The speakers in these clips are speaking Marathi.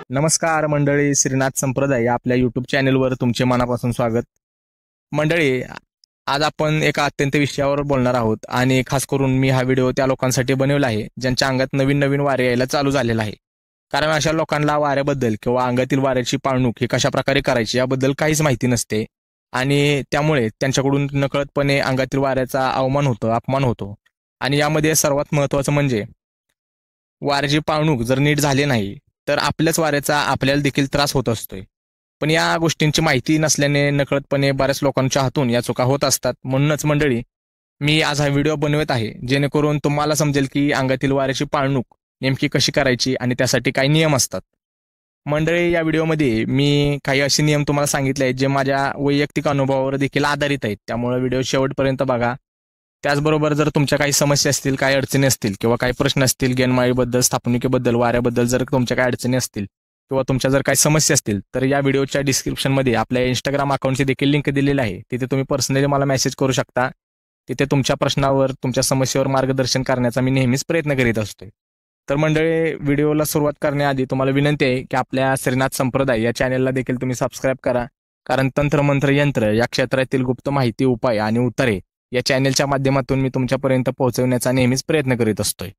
नमस्कार मंडळी, श्रीनाथ संप्रदाय या आपल्या यूट्यूब चॅनेलवर तुमचे मनापासून स्वागत. मंडळी, आज आपण एका अत्यंत विषयावर बोलणार आहोत आणि खास करून मी हा व्हिडिओ त्या लोकांसाठी बनवला आहे ज्यांच्या अंगात नवीन नवीन वारे यायला चालू झालेला आहे. कारण अशा लोकांना वाऱ्याबद्दल किंवा अंगातील वाऱ्याची पाळणूक ही कशा प्रकारे करायची याबद्दल काहीच माहिती नसते आणि त्यामुळे त्यांच्याकडून नकळतपणे अंगातील वाऱ्याचा अवमान होतो, अपमान होतो. आणि यामध्ये सर्वात महत्त्वाचं म्हणजे वाऱ्याची पाळणूक जर नीट झाली नाही तर आपल्याच वाऱ्याचा आपल्याला देखील त्रास होत असतोय. पण या गोष्टींची माहिती नसल्याने नकळतपणे बऱ्याच लोकांच्या हातून या चुका होत असतात. म्हणूनच मंडळी, मी आज हा व्हिडिओ बनवत आहे जेणेकरून तुम्हाला समजेल की अंगातील वाऱ्याची पाळणूक नेमकी कशी करायची आणि त्यासाठी काही नियम असतात. मंडळी, या व्हिडिओमध्ये मी काही असे नियम तुम्हाला सांगितले आहेत जे माझ्या वैयक्तिक अनुभवावर देखील आधारित आहेत. त्यामुळे व्हिडिओ शेवटपर्यंत बघा. त्याचबरोबर जर तुमच्या काही समस्या असतील, काही अडचणी असतील किंवा काही प्रश्न असतील गेनमाळीबद्दल, स्थापनिकेबद्दल, वाऱ्याबद्दल जर तुमच्या काही अडचणी असतील किंवा तुमच्या जर काही समस्या असतील तर या व्हिडिओच्या डिस्क्रिप्शनमध्ये आपल्या इंस्टाग्राम अकाउंटची देखील लिंक दिलेली आहे. तिथे तुम्ही पर्सनली मला मेसेज करू शकता. तिथे तुमच्या प्रश्नावर, तुमच्या समस्येवर मार्गदर्शन करण्याचा मी नेहमीच प्रयत्न करीत असतो. तर मंडळी, व्हिडिओला सुरुवात करण्याआधी तुम्हाला विनंती आहे की आपल्या श्रीनाथ संप्रदाय या चॅनेलला देखील तुम्ही सबस्क्राईब करा. कारण तंत्रमंत्र यंत्र या क्षेत्रातील गुप्त माहिती, उपाय आणि उत्तरे या चॅनेलच्या माध्यमातून मी तुमच्यापर्यंत पोहोचवण्याचा नेहमीच प्रयत्न करीत असतोय.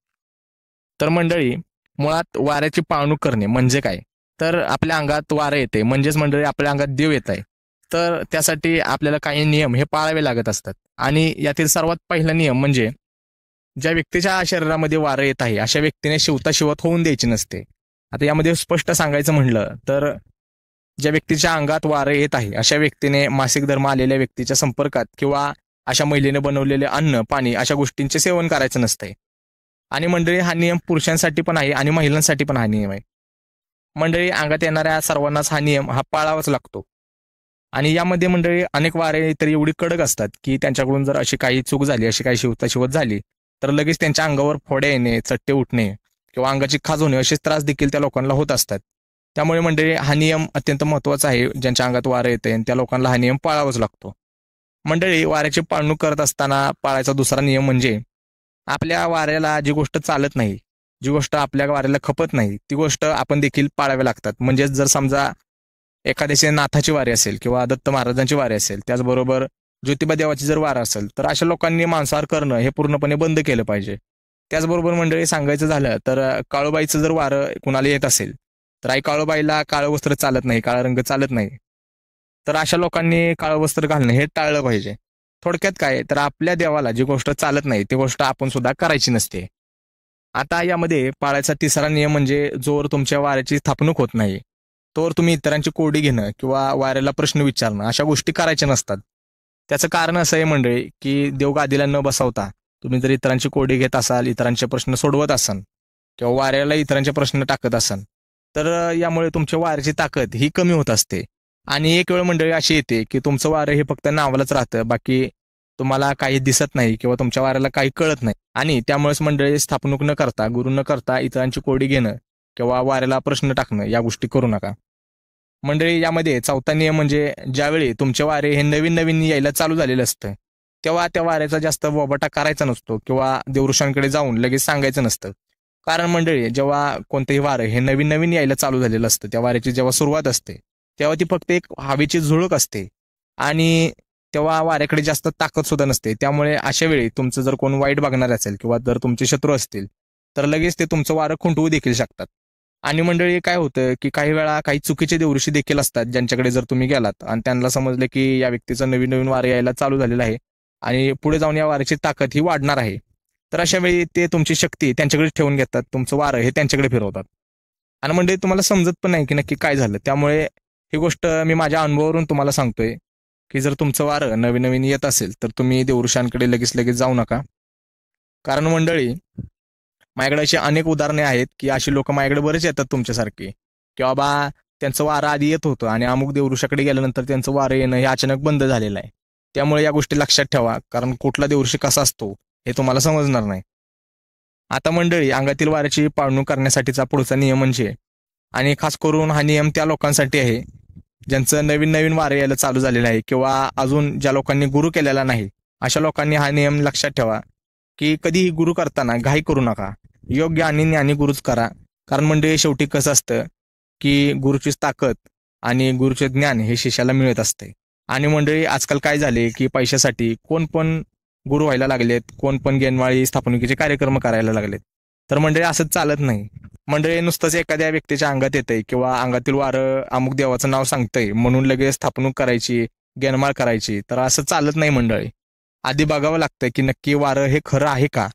तर मंडळी, मुळात वाऱ्याची पाळणूक करणे म्हणजे काय? तर आपल्या अंगात वारं येते म्हणजेच मंडळी आपल्या अंगात देव येत आहे. तर त्यासाठी आपल्याला काही नियम हे पाळावे लागत असतात आणि यातील सर्वात पहिला नियम म्हणजे ज्या व्यक्तीच्या शरीरामध्ये वारं येत आहे अशा व्यक्तीने शिवता शिवत होऊन द्यायची नसते. आता यामध्ये स्पष्ट सांगायचं म्हणलं तर ज्या व्यक्तीच्या अंगात वारं येत आहे अशा व्यक्तीने मासिक धर्म आलेल्या व्यक्तीच्या संपर्कात किंवा अशा महिलेने बनवलेले अन्न, पाणी अशा गोष्टींचे सेवन करायचं नसतंय. आणि मंडळी, हा नियम पुरुषांसाठी पण आहे आणि महिलांसाठी पण हा नियम आहे. मंडळी, अंगात येणाऱ्या सर्वांनाच हा नियम पाळावाच लागतो. आणि यामध्ये मंडळी अनेक वारे तर एवढी कडक असतात की त्यांच्याकडून जर अशी काही चूक झाली, अशी काही शिवत झाली तर लगेच त्यांच्या अंगावर फोड्या येणे, चट्टे उठणे किंवा अंगाची खाज होणे असे त्रास देखील त्या लोकांना होत असतात. त्यामुळे मंडळी, हा नियम अत्यंत महत्त्वाचा आहे. ज्यांच्या अंगात वारं येते त्या लोकांना हा नियम पाळावाच लागतो. मंडळी, वाऱ्याची पाळणूक करत असताना पाळायचा दुसरा नियम म्हणजे आपल्या वाऱ्याला जी गोष्ट चालत नाही, जी गोष्ट आपल्या वाऱ्याला खपत नाही ती गोष्ट आपण देखील पाळाव्या लागतात. म्हणजेच जर समजा एखाद्याची नाथाची वारी असेल किंवा दत्त महाराजांची वारी असेल, त्याचबरोबर ज्योतिबा देवाची जर वार असेल तर अशा लोकांनी मांसाहार करणं हे पूर्णपणे बंद केलं पाहिजे. त्याचबरोबर मंडळी, सांगायचं झालं तर काळूबाईचं जर वारं कुणाला येत असेल तर आई काळूबाईला काळं वस्त्र चालत नाही, काळा रंग चालत नाही, तर अशा लोकांनी काळं वस्त्र घालणं हे टाळलं पाहिजे. थोडक्यात काय, तर आपल्या देवाला जी गोष्ट चालत नाही ती गोष्ट आपण सुद्धा करायची नसते. आता यामध्ये पाळायचा तिसरा नियम म्हणजे जोवर तुमच्या वाऱ्याची स्थापणूक होत नाही तोवर तुम्ही इतरांची कोडी घेणं किंवा वाऱ्याला प्रश्न विचारणं अशा गोष्टी करायच्या नसतात. त्याचं कारण असं आहे मंडळी की देवगादीला न बसवता तुम्ही जर इतरांची कोडी घेत असाल, इतरांचे प्रश्न सोडवत असाल किंवा वाऱ्याला इतरांचे प्रश्न टाकत असाल तर यामुळे तुमच्या वाऱ्याची ताकद ही कमी होत असते. आणि एक वेळ मंडळी अशी येते की तुमचं वारं हे फक्त नावालाच राहतं, बाकी तुम्हाला काही दिसत नाही किंवा तुमच्या वाऱ्याला काही कळत नाही. आणि त्यामुळेच मंडळी, स्थापणूक न करता, गुरु न करता इतरांची कोडी घेणं किंवा वाऱ्याला प्रश्न टाकणं या गोष्टी करू नका. मंडळी, यामध्ये चौथा नियम म्हणजे ज्यावेळी तुमचे वारे हे नवीन नवीन यायला चालू झालेलं असतं तेव्हा त्या वाऱ्याचा जास्त बोबाटा करायचा नसतो किंवा देवऋषांकडे जाऊन लगेच सांगायचं नसतं. कारण मंडळी, जेव्हा कोणतंही वारं हे नवीन नवीन यायला चालू झालेलं असतं, त्या वाऱ्याची जेव्हा सुरुवात असते तेव्हा ती फक्त एक हवेची झुळूक असते आणि तेव्हा वाऱ्याकडे जास्त ताकद सुद्धा नसते. त्यामुळे अशा वेळी तुमचं जर कोण वाईट बघणार असेल किंवा जर तुमचे शत्रू असतील तर लगेच ते तुमचं वारं खुंटवू देखील शकतात. आणि मंडळी, काय होतं की काही वेळा काही चुकीचे देवऋषी देखील असतात ज्यांच्याकडे जर तुम्ही गेलात आणि त्यांना समजलं की या व्यक्तीचं नवीन नवीन वारं यायला चालू झालेलं आहे आणि पुढे जाऊन या वाऱ्याची ताकद ही वाढणार आहे, तर अशा वेळी ते तुमची शक्ती त्यांच्याकडे ठेवून घेतात, तुमचं वारं हे त्यांच्याकडे फिरवतात. आणि मंडळी, तुम्हाला समजत पण नाही की नक्की काय झालं. त्यामुळे ही गोष्ट मी माझ्या अनुभवावरून तुम्हाला सांगतोय की जर तुमचं वारं नवीन नवीन येत असेल तर तुम्ही देवऋषांकडे लगेच लगेच जाऊ नका. कारण मंडळी, माझ्याकडे अशी अनेक उदाहरणे आहेत की अशी लोक माझ्याकडे बरेच येतात तुमच्यासारखी की बाबा त्यांचं वारं आधी येत होतं आणि अमुक देवऋषाकडे गेल्यानंतर त्यांचं वारं येणं हे अचानक बंद झालेलं आहे. त्यामुळे या गोष्टी लक्षात ठेवा, कारण कुठला देवऋषी कसा असतो हे तुम्हाला समजणार नाही. आता मंडळी, अंगातील वाऱ्याची पाळणूक करण्यासाठीचा पुढचा नियम म्हणजे, आणि खास करून हा नियम त्या लोकांसाठी आहे ज्यांचं नवीन नवीन वारं यायला चालू झालेलं आहे किंवा अजून ज्या लोकांनी गुरु केलेला नाही अशा लोकांनी हा नियम लक्षात ठेवा की कधीही गुरु करताना घाई करू नका, योग्य आणि ज्ञानी गुरुच करा. कारण म्हणजे शेवटी कसं असतं की गुरुचीच ताकद आणि गुरुचे ज्ञान हे शिष्याला मिळत असते. आणि मंडळी आजकाल काय झाले की पैशासाठी कोण पण गुरु व्हायला लागलेत, कोण पण गेनवाळी स्थापनेचे कार्यक्रम करायला लागलेत. तर मंडळी असंच चालत नाही. मंडळी नुसतंच एखाद्या व्यक्तीच्या अंगात येतंय किंवा अंगातील वारं अमुक देवाचं नाव सांगतंय म्हणून लगेच स्थापणूक करायची, गेनमाळ करायची, तर असं चालत नाही मंडळी. आधी बघावं लागतंय की नक्की वारं हे खरं आहे का,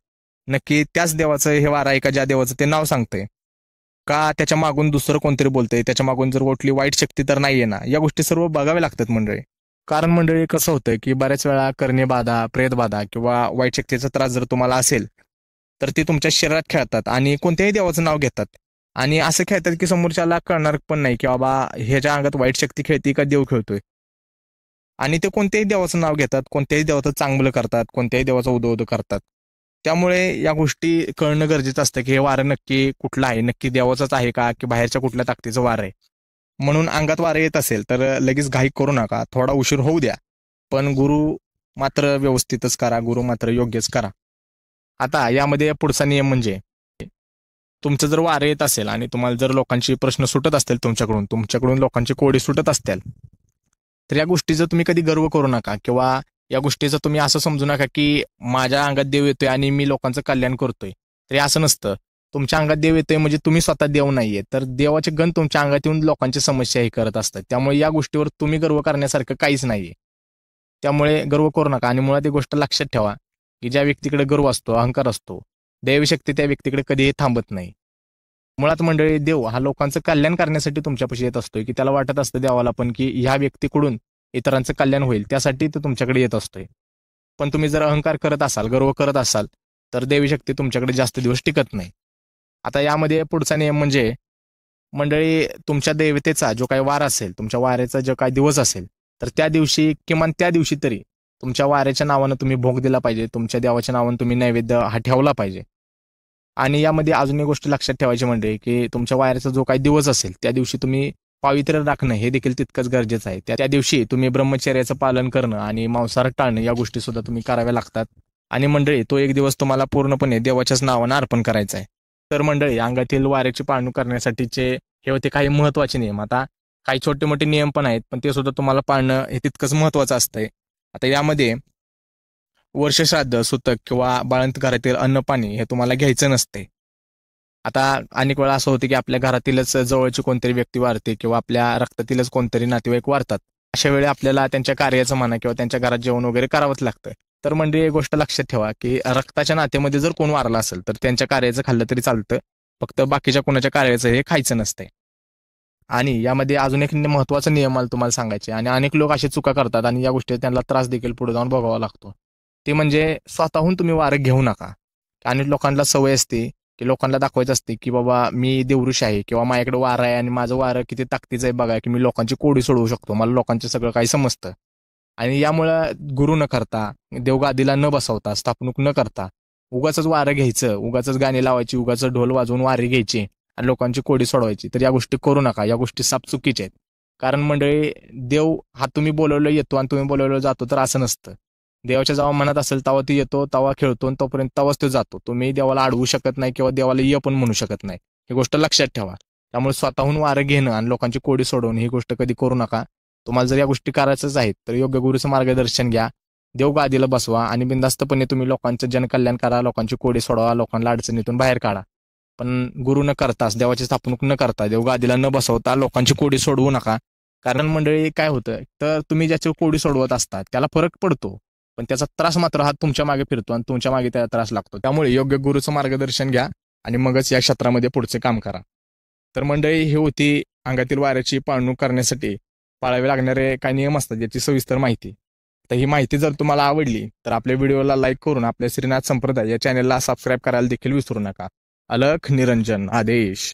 नक्की त्याच देवाचं हे वारं आहे का ज्या देवाचं ते नाव सांगतंय, का त्याच्या मागून दुसरं कोणतरी बोलतंय, त्याच्या मागून जर कुठली वाईट शक्ती तर नाहीये ना. या गोष्टी सर्व बघाव्या लागतात मंडळी. कारण मंडळी कसं होतं की बऱ्याच वेळा करणी बाधा, प्रेत बाधा किंवा वाईट शक्तीचा त्रास जर तुम्हाला असेल तर ते तुमच्या शरीरात खेळतात आणि कोणत्याही देवाचं नाव घेतात आणि असं खेळतात की समोरच्याला कळणार पण नाही की बाबा ह्याच्या अंगात वाईट शक्ती खेळते का देव खेळतोय. आणि ते कोणत्याही देवाचं नाव घेतात, कोणत्याही देवाचं चांगलं करतात, कोणत्याही देवाचं उदो करतात. त्यामुळे या गोष्टी कळणं गरजेचं असतं की हे वारं नक्की कुठलं आहे, नक्की देवाचंच आहे का की बाहेरच्या कुठल्या ताकदीचं वारं आहे. म्हणून अंगात वारं येत असेल तर लगेच घाई करू नका, थोडा उशीर होऊ द्या, पण गुरु मात्र व्यवस्थितच करा, गुरु मात्र योग्यच करा. आता यामध्ये पुढचा नियम म्हणजे तुमचं जर वारं येत असेल आणि तुम्हाला जर लोकांची प्रश्न सुटत असतील, तुमच्याकडून लोकांची कोडी सुटत असतील, तर या गोष्टीचा तुम्ही कधी गर्व करू नका किंवा या गोष्टीचं तुम्ही असं समजू नका की माझ्या अंगात देव येतोय आणि मी लोकांचं कल्याण करतोय. तरी असं नसतं. तुमच्या अंगात देव येतोय म्हणजे तुम्ही स्वतः देव नाहीये, तर देवाचे गण तुमच्या अंगात येऊन लोकांची समस्या हे करत असतात. त्यामुळे या गोष्टीवर तुम्ही गर्व करण्यासारखं काहीच नाहीये. त्यामुळे गर्व करू नका आणि मुळात ही गोष्ट लक्षात ठेवा की ज्या व्यक्तीकडे गर्व असतो, अहंकार असतो, दैवशक्ती त्या व्यक्तीकडे कधीही थांबत नाही. मुळात मंडळी देव हा लोकांचं कल्याण करण्यासाठी तुमच्यापाशी येत असतोय, की त्याला वाटत असतं देवाला पण की ह्या व्यक्तीकडून इतरांचं कल्याण होईल, त्यासाठी तो तुमच्याकडे येत असतोय. पण तुम्ही जर अहंकार करत असाल, गर्व करत असाल, तर देवी शक्ती तुमच्याकडे जास्त दिवस टिकत नाही. आता यामध्ये पुढचा नियम म्हणजे मंडळी तुमच्या देवतेचा जो काही वार असेल, तुमच्या वाऱ्याचा जो काही दिवस असेल, तर त्या दिवशी किमान त्या दिवशी तरी तुमच्या वाऱ्याच्या नावानं तुम्ही भोग दिला पाहिजे, तुमच्या देवाच्या नावानं तुम्ही नैवेद्य हा ठेवला पाहिजे. आणि यामध्ये अजून एक गोष्ट लक्षात ठेवायची म्हणजे की तुमच्या वाऱ्याचा जो काही दिवस असेल त्या दिवशी तुम्ही पावित्र्य राखणं हे देखील तितकंच गरजेचं आहे. त्या दिवशी तुम्ही ब्रह्मचर्याचं पालन करणं आणि मांसाहार टाळणं या गोष्टी सुद्धा तुम्ही कराव्या लागतात. आणि मंडळी तो एक दिवस तुम्हाला पूर्णपणे देवाच्याच नावानं अर्पण करायचा आहे. तर मंडळी अंगातील वाऱ्याची पाळणूक करण्यासाठीचे हे होते काही महत्वाचे नियम. आता काही छोटे मोठे नियम पण आहेत, पण ते सुद्धा तुम्हाला पाळणं हे तितकंच महत्वाचं असतंय. आता यामध्ये वर्षश्राद्ध, सुतक किंवा बाळंत घरातील अन्न पाणी हे तुम्हाला घ्यायचं नसते. आता अनेक वेळा असं होतं की आपल्या घरातीलच जवळची कोणतरी व्यक्ती वारते किंवा आपल्या रक्तातीलच कोणतरी नातेवाईक वारतात. अशा वेळी आपल्याला त्यांच्या कार्याचं म्हणा किंवा त्यांच्या घरात जेवण वगैरे करावंच लागतं. तर म्हणजे एक गोष्ट लक्षात ठेवा की रक्ताच्या नात्यामध्ये जर कोण वारला असेल तर त्यांच्या कार्याचं खाल्लं तरी चालतं, फक्त बाकीच्या कोणाच्या कार्याचं हे खायचं नसतंय. आणि यामध्ये अजून एक महत्वाचा नियम मला तुम्हाला सांगायचे आणि अनेक लोक अशी चुका करतात आणि या गोष्टी त्यांना त्रास देखील पुढे जाऊन भोगावा लागतो. ते म्हणजे स्वतःहून तुम्ही वारं घेऊ नका. आणि लोकांना सवय असते की लोकांना दाखवायचं असते की बाबा मी देवऋषी आहे किंवा माझ्याकडे वारं आहे आणि माझं वारं किती ताकदीचं आहे बघा की मी लोकांची कोडी सोडवू शकतो, मला लोकांचे सगळं काही समजतं. आणि यामुळं गुरु न करता, देवगादीला न बसवता, स्थापणूक न करता उगाचच वारं घ्यायचं, उगाचच गाणी लावायची, उगाच ढोल वाजवून वारी घ्यायची आणि लोकांची कोडी सोडवायची. तर या गोष्टी करू नका. या गोष्टी साप चुकीच्या आहेत. कारण मंडळी देव हा तुम्ही बोलवलं येतो आणि तुम्ही बोलवलं जातो, तर असं नसतं. देवाच्या जेव्हा मनात असेल तेव्हा ती येतो, तेव्हा खेळतो आणि तोपर्यंत तेव्हाच तो जातो. तुम्ही देवाला अडवू शकत नाही किंवा देवाला ये पण म्हणू शकत नाही. ही गोष्ट लक्षात ठेवा. त्यामुळे स्वतःहून वारं घेणं आणि लोकांची कोडी सोडवणं ही गोष्ट कधी करू नका. तुम्हाला जर या गोष्टी करायच्याच आहेत तर योग्य गुरुचं मार्गदर्शन घ्या, देवगादीला बसवा आणि बिनधास्तपणे तुम्ही लोकांचं जनकल्याण करा, लोकांची कोडी सोडवा, लोकांना अडचणीतून बाहेर काढा. पण गुरु न करताच, देवाची स्थापणूक न करता, देवगादीला न बसवता लोकांची कोडी सोडवू नका. कारण मंडळी काय होतं तर तुम्ही ज्याची कोडी सोडवत असता त्याला फरक पडतो, पण त्याचा त्रास मात्र हा तुमच्या मागे फिरतो आणि तुमच्या मागे त्याला त्रास लागतो. त्यामुळे योग्य गुरुचं मार्गदर्शन घ्या आणि मगच या क्षेत्रामध्ये पुढचे काम करा. तर मंडळी ही होती अंगातील वाऱ्याची पाळणूक करण्यासाठी पाळावे लागणारे काही नियम असतात याची सविस्तर माहिती. तर ही माहिती जर तुम्हाला आवडली तर आपल्या व्हिडिओला लाईक करून आपल्या श्रीनाथ संप्रदाय या चॅनलला सबस्क्राईब करायला देखील विसरू नका. अलख निरंजन आदेश.